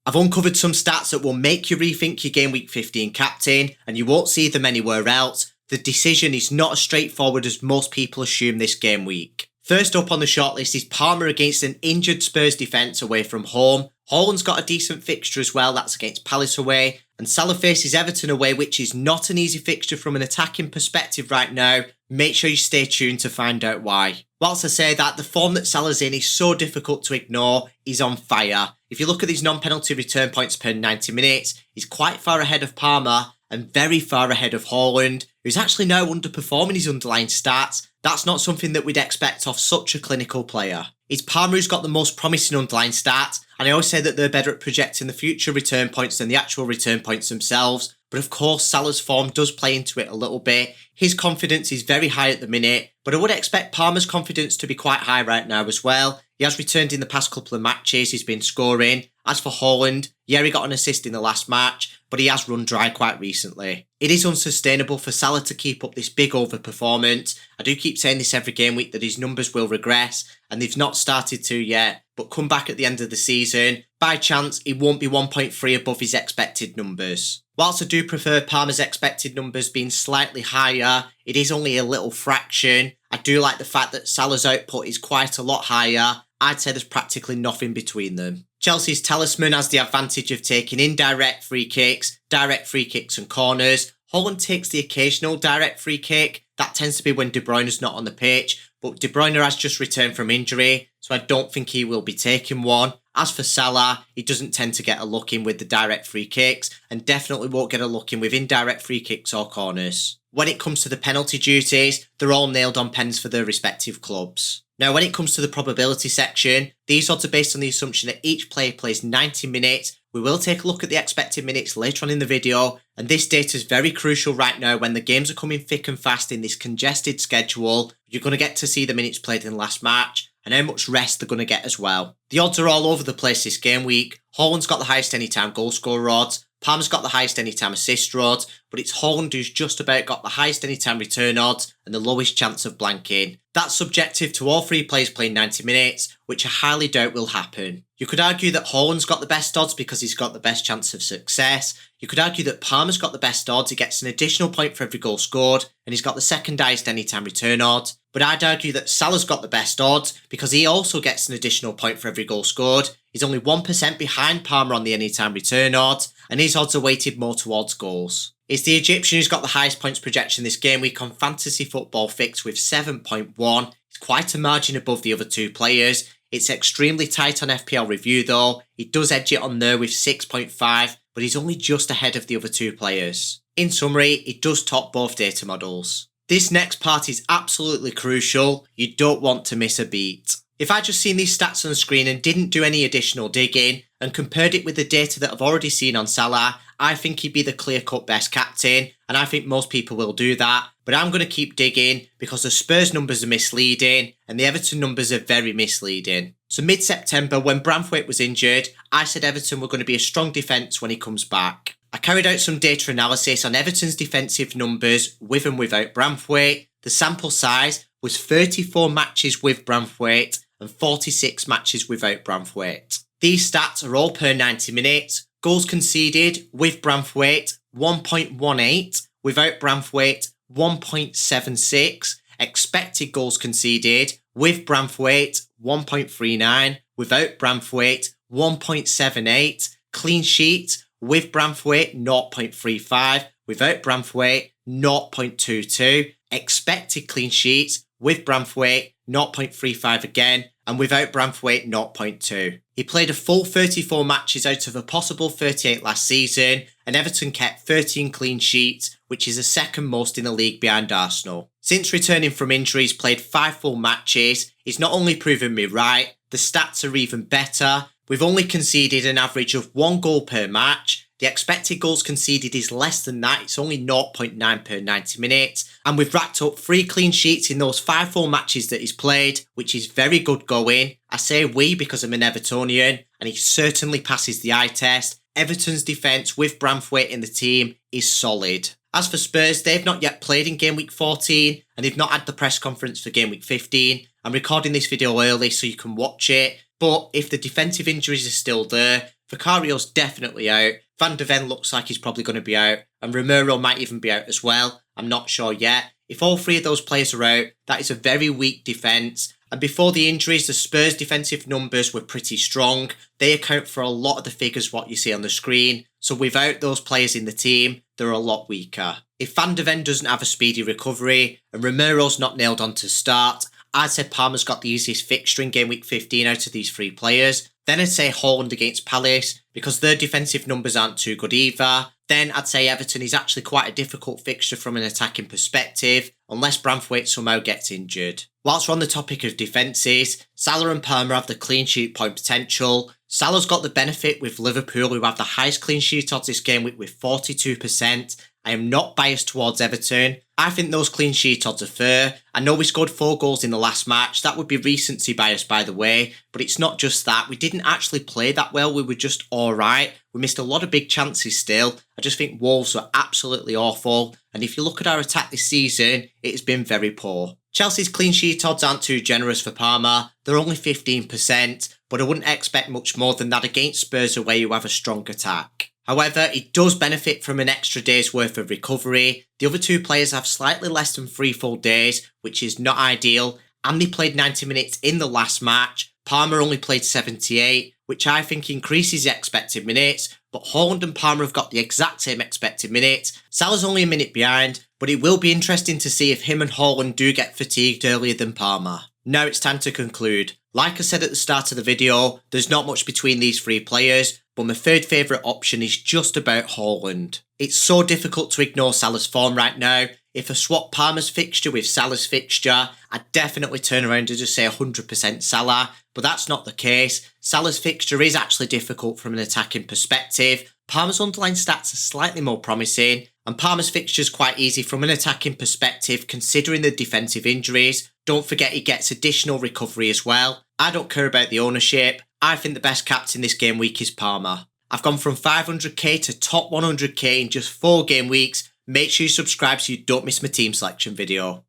I've uncovered some stats that will make you rethink your Game Week 15 captain, and you won't see them anywhere else. The decision is not as straightforward as most people assume this game week. First up on the shortlist is Palmer against an injured Spurs defence away from home. Haaland's got a decent fixture as well, that's against Palace away. And Salah faces Everton away, which is not an easy fixture from an attacking perspective right now. Make sure you stay tuned to find out why. Whilst I say that, the form that Salah's in is so difficult to ignore. He's on fire. If you look at these non-penalty return points per 90 minutes, he's quite far ahead of Palmer and very far ahead of Haaland, who's actually now underperforming his underlying stats. That's not something that we'd expect off such a clinical player. It's Palmer who's got the most promising underlying stats, and I always say that they're better at projecting the future return points than the actual return points themselves. But of course, Salah's form does play into it a little bit. His confidence is very high at the minute, but I would expect Palmer's confidence to be quite high right now as well. He has returned in the past couple of matches, he's been scoring. As for Haaland, yeah, he got an assist in the last match, but he has run dry quite recently. It is unsustainable for Salah to keep up this big overperformance. I do keep saying this every game week that his numbers will regress, and they've not started to yet, but come back at the end of the season. By chance, he won't be 1.3 above his expected numbers. Whilst I do prefer Palmer's expected numbers being slightly higher, it is only a little fraction. I do like the fact that Salah's output is quite a lot higher. I'd say there's practically nothing between them. Chelsea's talisman has the advantage of taking indirect free kicks, direct free kicks and corners. Haaland takes the occasional direct free kick. That tends to be when De Bruyne's not on the pitch, but De Bruyne has just returned from injury, so I don't think he will be taking one. As for Salah, he doesn't tend to get a look in with the direct free kicks, and definitely won't get a look in with indirect free kicks or corners. When it comes to the penalty duties, they're all nailed on pens for their respective clubs. Now, when it comes to the probability section, these odds are based on the assumption that each player plays 90 minutes. We will take a look at the expected minutes later on in the video, and this data is very crucial right now when the games are coming thick and fast in this congested schedule. You're going to get to see the minutes played in the last match, and how much rest they're going to get as well. The odds are all over the place this game week. Haaland's got the highest anytime goal scorer odds, Palmer's got the highest anytime assist odds, but it's Haaland who's just about got the highest anytime return odds and the lowest chance of blanking. That's subjective to all three players playing 90 minutes, which I highly doubt will happen. You could argue that Haaland's got the best odds because he's got the best chance of success. You could argue that Palmer's got the best odds, he gets an additional point for every goal scored, and he's got the second highest anytime return odds. But I'd argue that Salah's got the best odds because he also gets an additional point for every goal scored. He's only 1% behind Palmer on the anytime return odds, and his odds are weighted more towards goals. It's the Egyptian who's got the highest points projection this game week on Fantasy Football Fix with 7.1. It's quite a margin above the other two players. It's extremely tight on FPL Review though. He does edge it on there with 6.5, but he's only just ahead of the other two players. In summary, it does top both data models. This next part is absolutely crucial. You don't want to miss a beat. If I just seen these stats on the screen and didn't do any additional digging and compared it with the data that I've already seen on Salah, I think he'd be the clear-cut best captain, and I think most people will do that. But I'm going to keep digging because the Spurs numbers are misleading and the Everton numbers are very misleading. So mid-September, when Branthwaite was injured, I said Everton were going to be a strong defence when he comes back. I carried out some data analysis on Everton's defensive numbers with and without Branthwaite. The sample size was 34 matches with Branthwaite and 46 matches without Branthwaite. These stats are all per 90 minutes. Goals conceded with Branthwaite, 1.18. Without Branthwaite, 1.76. Expected goals conceded with Branthwaite, 1.39. Without Branthwaite, 1.78. Clean sheet with Branthwaite, 0.35. Without Branthwaite, 0.22. Expected clean sheets with Branthwaite, 0.35 again, and without Branthwaite, 0.2. He played a full 34 matches out of a possible 38 last season, and Everton kept 13 clean sheets, which is the second most in the league behind Arsenal. Since returning from injury, he's played 5 full matches. He's not only proven me right, the stats are even better. We've only conceded an average of 1 goal per match. The expected goals conceded is less than that, it's only 0.9 per 90 minutes. And we've racked up 3 clean sheets in those 5 full matches that he's played, which is very good going. I say we because I'm an Evertonian, and he certainly passes the eye test. Everton's defence with Branthwaite in the team is solid. As for Spurs, they've not yet played in Game Week 14, and they've not had the press conference for Game Week 15. I'm recording this video early so you can watch it. But if the defensive injuries are still there, Vicario's definitely out, Van de Ven looks like he's probably going to be out, and Romero might even be out as well, I'm not sure yet. If all three of those players are out, that is a very weak defence, and before the injuries, the Spurs' defensive numbers were pretty strong. They account for a lot of the figures what you see on the screen, so without those players in the team, they're a lot weaker. If Van de Ven doesn't have a speedy recovery, and Romero's not nailed on to start, I'd say Palmer's got the easiest fixture in Game Week 15 out of these three players. Then I'd say Haaland against Palace, because their defensive numbers aren't too good either. Then I'd say Everton is actually quite a difficult fixture from an attacking perspective, unless Branthwaite somehow gets injured. Whilst we're on the topic of defences, Salah and Palmer have the clean sheet point potential. Salah's got the benefit with Liverpool, who have the highest clean sheet odds this game week with 42%. I am not biased towards Everton. I think those clean sheet odds are fair. I know we scored 4 goals in the last match. That would be recency bias, by the way. But it's not just that. We didn't actually play that well. We were just alright. We missed a lot of big chances still. I just think Wolves were absolutely awful. And if you look at our attack this season, it has been very poor. Chelsea's clean sheet odds aren't too generous for Palmer. They're only 15%. But I wouldn't expect much more than that against Spurs away, who have a strong attack. However, it does benefit from an extra day's worth of recovery. The other two players have slightly less than 3 full days, which is not ideal, and they played 90 minutes in the last match. Palmer only played 78, which I think increases the expected minutes, but Haaland and Palmer have got the exact same expected minutes. Salah's only a minute behind, but it will be interesting to see if him and Haaland do get fatigued earlier than Palmer. Now it's time to conclude. Like I said at the start of the video, there's not much between these three players, but my third favourite option is just about Haaland. It's so difficult to ignore Salah's form right now. If I swap Palmer's fixture with Salah's fixture, I'd definitely turn around and just say 100% Salah, but that's not the case. Salah's fixture is actually difficult from an attacking perspective. Palmer's underlying stats are slightly more promising, and Palmer's fixture is quite easy from an attacking perspective considering the defensive injuries. Don't forget he gets additional recovery as well. I don't care about the ownership. I think the best captain this game week is Palmer. I've gone from 500k to top 100k in just 4 game weeks. Make sure you subscribe so you don't miss my team selection video.